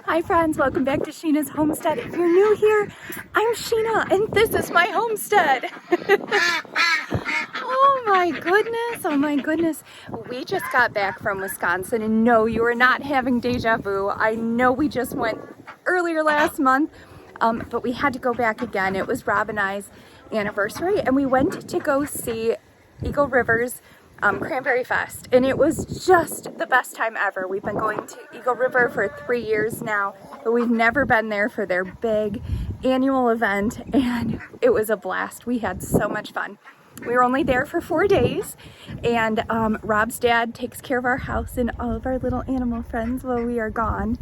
Hi friends, welcome back to Sheena's Homestead. If you're new here, I'm Sheena and this is my homestead. Oh my goodness. We just got back from Wisconsin and no, you are not having deja vu. I know we just went earlier last month, but we had to go back again. It was Rob and I's anniversary and we went to go see Eagle River's Cranberry Fest, and it was just the best time ever. We've been going to Eagle River for 3 years now, but we've never been there for their big annual event, and it was a blast. We had so much fun. We were only there for 4 days, and Rob's dad takes care of our house and all of our little animal friends while we are gone.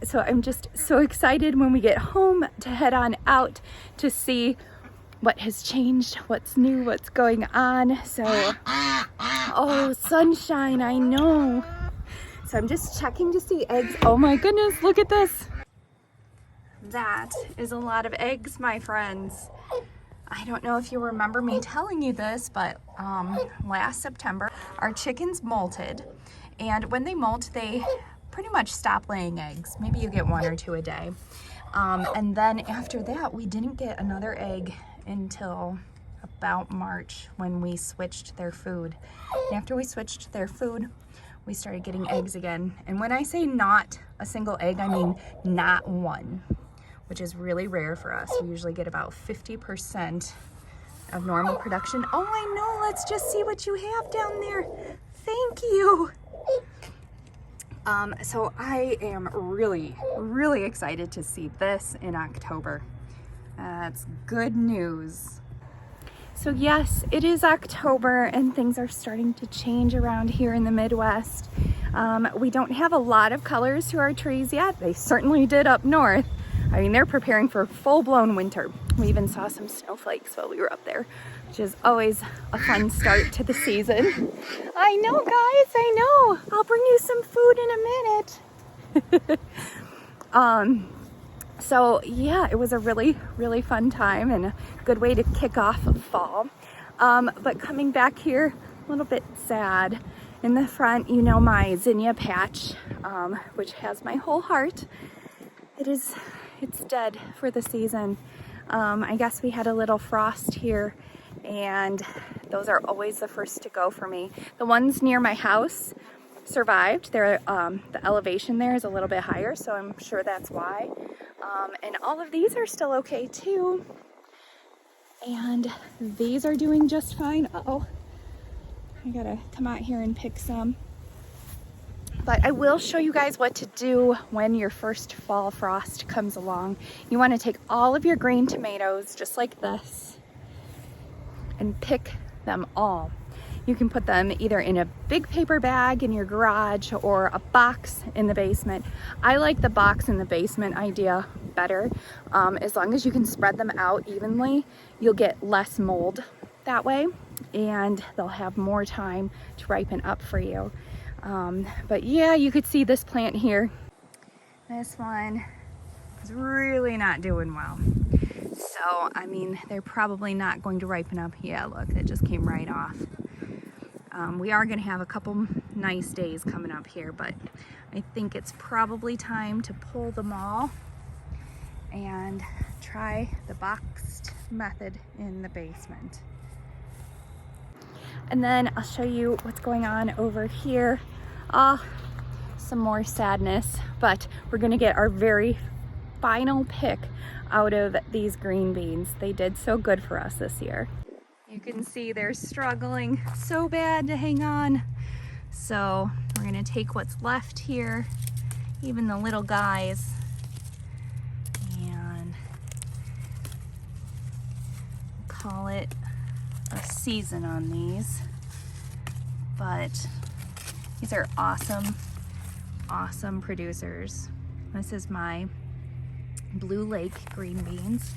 So I'm just so excited when we get home to head on out to see what has changed, what's new, what's going on. So, oh, sunshine, I know. So I'm just checking to see eggs. Oh my goodness, look at this. That is a lot of eggs, my friends. I don't know if you remember me telling you this, but last September, our chickens molted. And when they molt, they pretty much stop laying eggs. Maybe you get 1 or 2 a day. And then after that, we didn't get another egg until about March when we switched their food. And after we switched their food, we started getting eggs again. And when I say not a single egg, I mean not one, which is really rare for us. We usually get about 50% of normal production. Oh, I know, let's just see what you have down there. Thank you. So I am really excited to see this in October. That's good news. So yes, it is October and things are starting to change around here in the Midwest. We don't have a lot of colors to our trees yet. They certainly did up north. I mean, they're preparing for full-blown winter. We even saw some snowflakes while we were up there, which is always a fun start to the season. I know, guys, I know. I'll bring you some food in a minute. So yeah, it was a really fun time and a good way to kick off fall. But coming back here, a little bit sad. In the front, you know, my zinnia patch, which has my whole heart. It's dead for the season. I guess we had a little frost here, and those are always the first to go for me. The ones near my house survived. The elevation there is a little bit higher, so I'm sure that's why. And all of these are still okay too. And these are doing just fine. Uh-oh, I gotta come out here and pick some. But I will show you guys what to do when your first fall frost comes along. You want to take all of your green tomatoes, just like this, and pick them all. You can put them either in a big paper bag in your garage or a box in the basement. I like the box in the basement idea better. As long as you can spread them out evenly, you'll get less mold that way, and they'll have more time to ripen up for you. But yeah, you could see this plant here. This one is really not doing well. So, I mean, they're probably not going to ripen up. Yeah, look, it just came right off. We are going to have a couple nice days coming up here, but I think it's probably time to pull them all and try the boxed method in the basement. And then I'll show you what's going on over here. Some more sadness, but we're gonna get our very final pick out of these green beans. They did so good for us this year. You can see they're struggling so bad to hang on. So we're gonna take what's left here, even the little guys, and call it a season on these. But these are awesome producers. This is my Blue Lake green beans.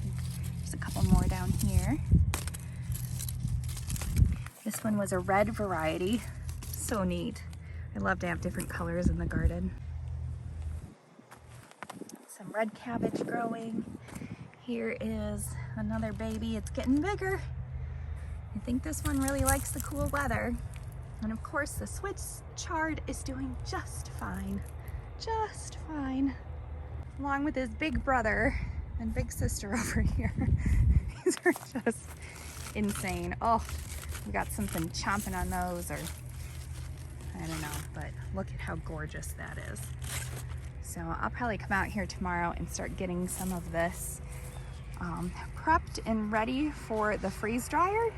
There's a couple more down here. This one was a red variety. So neat. I love to have different colors in the garden. Some red cabbage growing. Here is another baby. It's getting bigger. I think this one really likes the cool weather. And of course the Swiss chard is doing just fine. Just fine. along with his big brother and big sister over here. These are just insane. Oh, we got something chomping on those, or I don't know, but look at how gorgeous that is. So I'll probably come out here tomorrow and start getting some of this prepped and ready for the freeze dryer.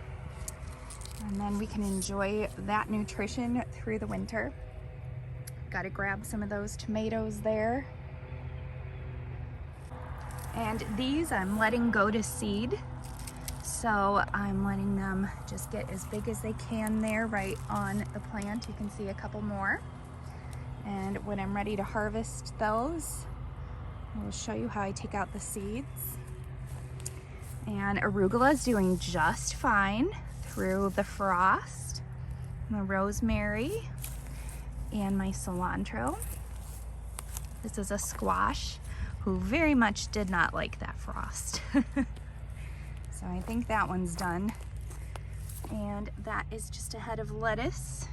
And then we can enjoy that nutrition through the winter. Got to grab some of those tomatoes there. And these I'm letting go to seed. So I'm letting them just get as big as they can there right on the plant. You can see a couple more. And when I'm ready to harvest those, I will show you how I take out the seeds. And arugula is doing just fine through the frost. The rosemary and my cilantro. This is a squash who very much did not like that frost. So I think that one's done. And that is just a head of lettuce.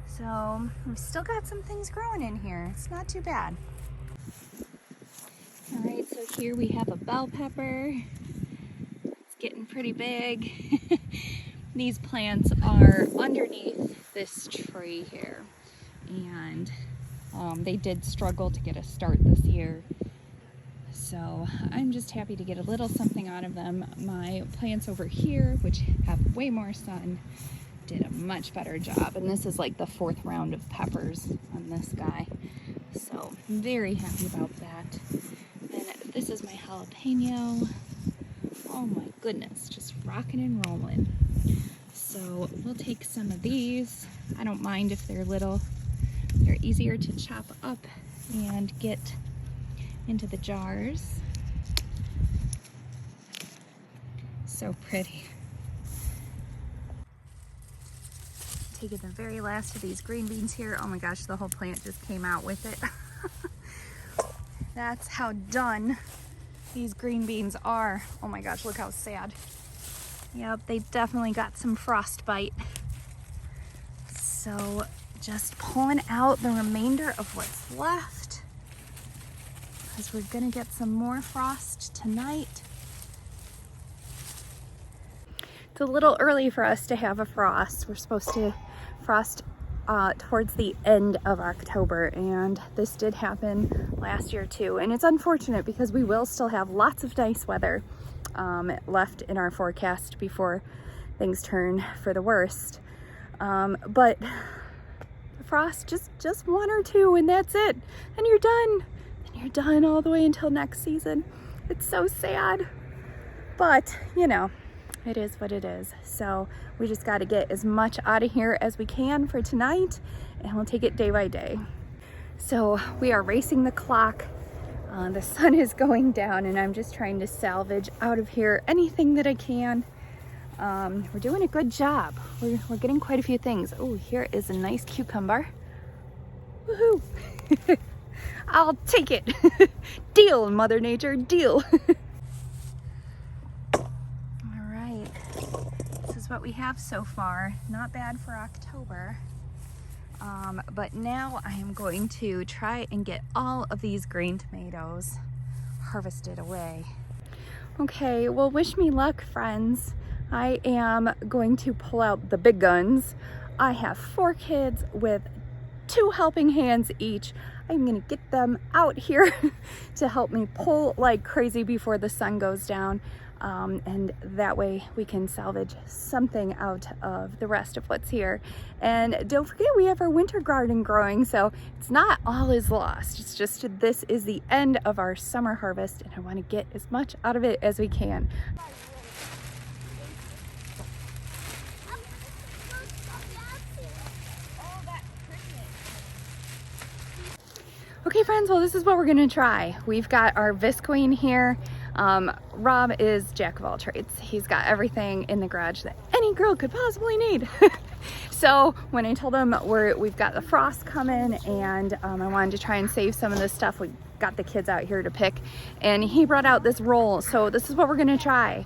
So we've still got some things growing in here. It's not too bad. All right, so here we have a bell pepper. It's getting pretty big. These plants are underneath this tree here. And they did struggle to get a start this year. So I'm just happy to get a little something out of them. My plants over here, which have way more sun, did a much better job. And this is like the 4th round of peppers on this guy. So I'm very happy about that. And this is my jalapeno. Oh my goodness, just rocking and rolling. So we'll take some of these. I don't mind if they're little. They're easier to chop up and get into the jars. So pretty. Taking the very last of these green beans here. Oh my gosh, the whole plant just came out with it. That's how done these green beans are. Oh my gosh, look how sad. Yep, they definitely got some frostbite. So just pulling out the remainder of what's left, because we're gonna get some more frost tonight. It's a little early for us to have a frost. We're supposed to frost towards the end of October, and this did happen last year too. And it's unfortunate because we will still have lots of nice weather left in our forecast before things turn for the worst. But frost, just 1 or 2, and that's it. And you're done. And you're done all the way until next season. It's so sad. But, you know, it is what it is. So we just got to get as much out of here as we can for tonight, and we'll take it day by day. So we are racing the clock. The sun is going down, and I'm just trying to salvage out of here anything that I can. We're doing a good job. We're getting quite a few things. Oh, here is a nice cucumber. Woohoo! I'll take it. Deal, Mother Nature, deal. All right, this is what we have so far. Not bad for October. But now I am going to try and get all of these green tomatoes harvested away. Okay, well, wish me luck, friends. I am going to pull out the big guns. I have 4 kids with 2 helping hands each. I'm gonna get them out here to help me pull like crazy before the sun goes down. And that way we can salvage something out of the rest of what's here. And don't forget, we have our winter garden growing, so it's not all is lost. It's just this is the end of our summer harvest, and I want to get as much out of it as we can. Okay friends, well, this is what we're gonna try. We've got our Visqueen here. Rob is jack of all trades. He's got everything in the garage that any girl could possibly need. So when I told him we've got the frost coming, and I wanted to try and save some of this stuff, we got the kids out here to pick, and he brought out this roll. So this is what we're gonna try.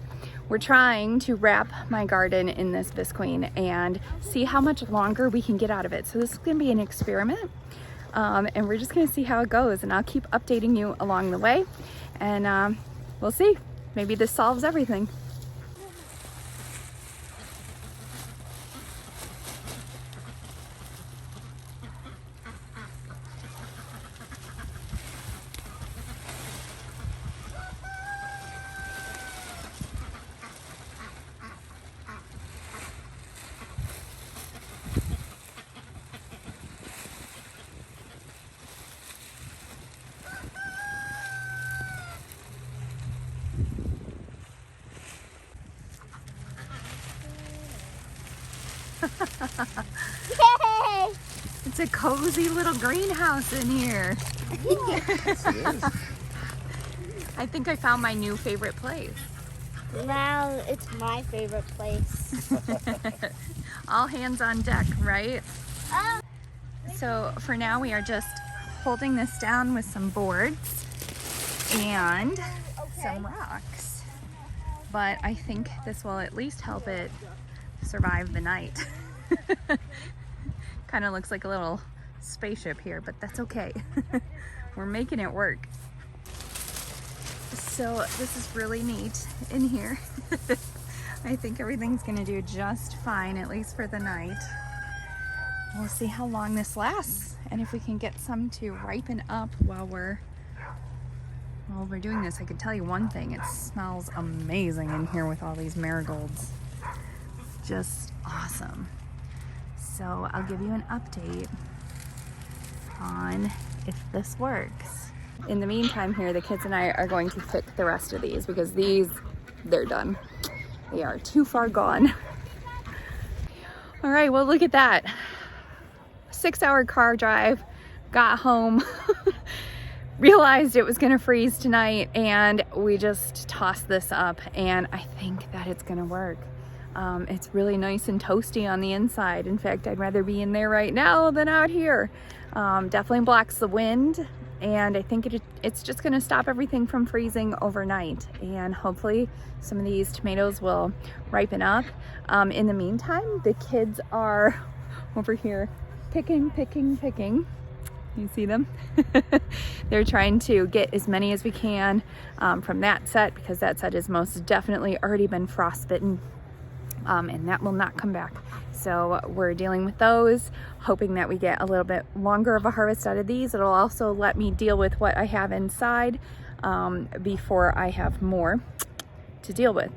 We're trying to wrap my garden in this Visqueen and see how much longer we can get out of it. So this is gonna be an experiment. And we're just gonna see how it goes, and I'll keep updating you along the way, and we'll see. Maybe this solves everything. Yay! It's a cozy little greenhouse in here. Yes, it is. I think I found my new favorite place. Now it's my favorite place. All hands on deck, right? Oh. So for now we are just holding this down with some boards and some rocks. But I think this will at least help it survive the night. Kind of looks like a little spaceship here, but that's okay. We're making it work. So this is really neat in here. I think everything's gonna do just fine, at least for the night. We'll see how long this lasts and if we can get some to ripen up while we're doing this. I can tell you one thing, it smells amazing in here with all these marigolds. Just awesome. So I'll give you an update on if this works. In the meantime here, the kids and I are going to pick the rest of these because they're done. They are too far gone. All right, well, look at that. 6-hour car drive, got home, realized it was gonna freeze tonight, and we just tossed this up, and I think that it's gonna work. It's really nice and toasty on the inside. In fact, I'd rather be in there right now than out here. Definitely blocks the wind, and I think it's just gonna stop everything from freezing overnight, and hopefully some of these tomatoes will ripen up. In the meantime, the kids are over here picking. You see them? They're trying to get as many as we can from that set, because that set has most definitely already been frostbitten. And that will not come back. So we're dealing with those, hoping that we get a little bit longer of a harvest out of these. It'll also let me deal with what I have inside before I have more to deal with.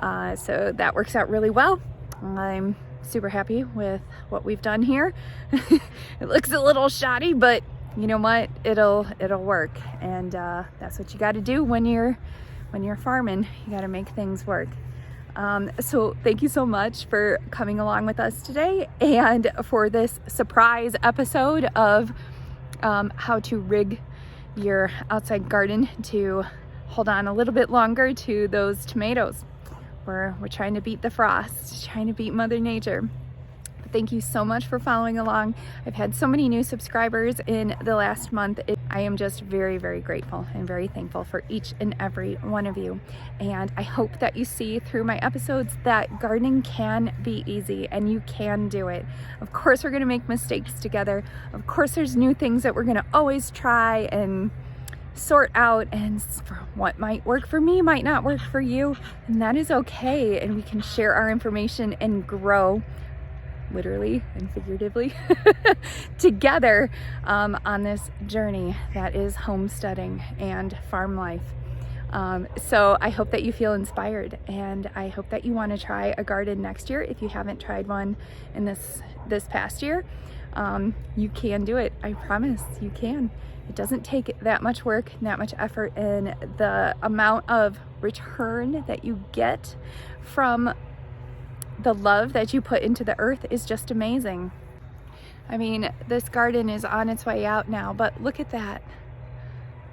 So that works out really well. I'm super happy with what we've done here. It looks a little shoddy, but you know what? It'll work. And that's what you got to do when you're farming. You got to make things work. So thank you so much for coming along with us today and for this surprise episode of how to rig your outside garden to hold on a little bit longer to those tomatoes. We're trying to beat the frost, trying to beat Mother Nature. Thank you so much for following along. I've had so many new subscribers in the last month. I am just very, very grateful and very thankful for each and every one of you. And I hope that you see through my episodes that gardening can be easy and you can do it. Of course, we're gonna make mistakes together. Of course, there's new things that we're gonna always try and sort out, and what might work for me might not work for you, and that is okay. And we can share our information and grow, literally and figuratively, together on this journey that is homesteading and farm life. So I hope that you feel inspired, and I hope that you want to try a garden next year. If you haven't tried one in this past year, you can do it. I promise you can. It doesn't take that much work, that much effort, and the amount of return that you get from the love that you put into the earth is just amazing. I mean, this garden is on its way out now, but look at that.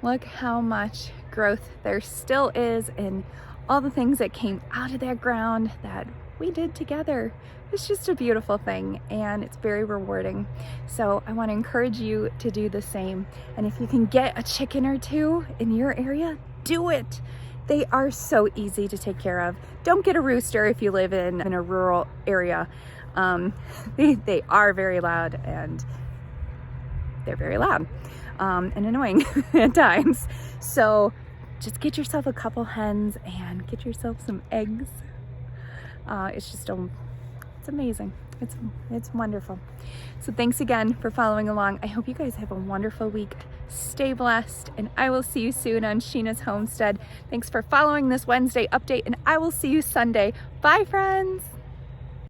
Look how much growth there still is, and all the things that came out of that ground that we did together. It's just a beautiful thing, and it's very rewarding. So I want to encourage you to do the same. And if you can get a chicken or two in your area, do it. They are so easy to take care of. Don't get a rooster if you live in a rural area. They are very loud, and they're very loud and annoying at times. So just get yourself a couple hens and get yourself some eggs. It's just it's amazing. It's wonderful. So thanks again for following along. I hope you guys have a wonderful week. Stay blessed, and I will see you soon on Sheena's Homestead. Thanks for following this Wednesday update, and I will see you Sunday. Bye, friends.